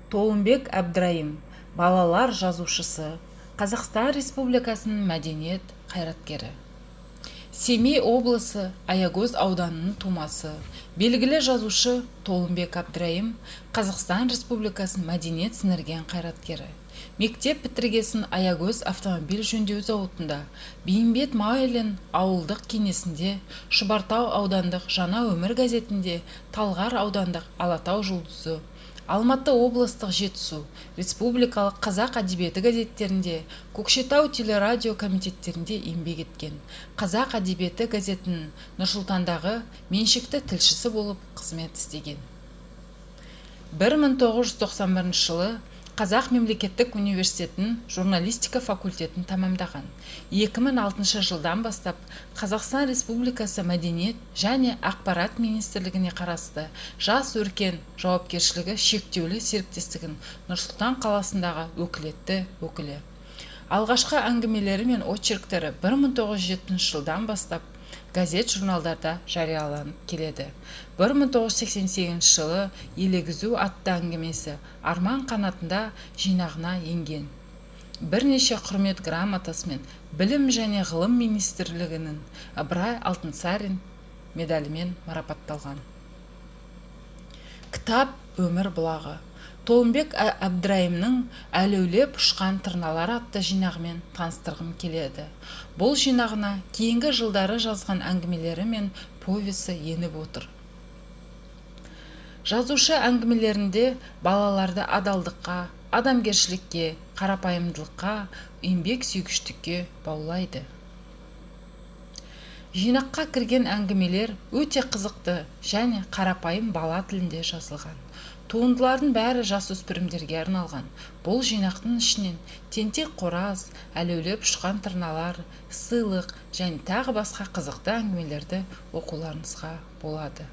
Толымбек Әбдірайым, балалар жазушысы, Қазақстан Республикасының мәдениет қайраткері. Семей облысы Аягөз ауданының тумасы, белгілі жазушы Толымбек Әбдірайым, Қазақстан Республикасының мәдениет сіңірген қайраткері. Мектеп бітіргесін Аягөз автомобиль жөндеу зауытында, Бейімбет Майлин ауылдық кеңесінде, Шұбартау аудандық Жаңа өмір газетінде, Талғар аудандық Алатау жұлдызы, Алматы облыстық Жетісу, республикалық қазақ әдебиеті газеттерінде, Көкшетау телерадио комитеттерінде еңбек еткен. Қазақ әдебиеті газетінің Нұрсұлтандағы меншікті тілшісі болып қызмет істеген. 1991 жылы Қазақ мемлекеттік университетінің журналистика факультетін тамамдаған. 2006 жылдан бастап Қазақстан Республикасы мәдениет және ақпарат министрлігіне қарасты Жас өркен жауапкершілігі шектеулі серіктестігін Нұрсұлтан қаласындағы өкілетті өкілі. Алғашқы әңгімелері мен очерктері 1907 жылдан бастап газет-журналдарда жарияланып келеді. 1988 жылы Елегізу атты әңгімесі Арман қанатында жинағына енген. Бірнеше құрмет грамотасымен Білім және ғылым министрлігінің Ыбырай Алтынсарин медалімен марапатталған. Кітап «Өмір бұлағы». Толымбек Әбдірайымның «Әлеулеп ұшқан тырналар» атты жинағымен таныстырғым келеді. Бұл жинағына кейінгі жылдары жазған әңгімелері мен повесі еніп отыр. Жазушы әңгімелерінде балаларды адалдыққа, адамгершілікке, қарапайымдылыққа, еңбек сүйгіштікке баулайды. Жинаққа кірген әңгімелер өте қызықты және қарапайым бала тілінде жазылған. Туындылардың бәрі жасөспірімдерге арналған. Бұл жинақтың ішінен Тентек қораз, Әлеулеп ұшқан тырналар, Сыйлық және тағы басқа қызықты әңгімелерді оқуларыңызға болады.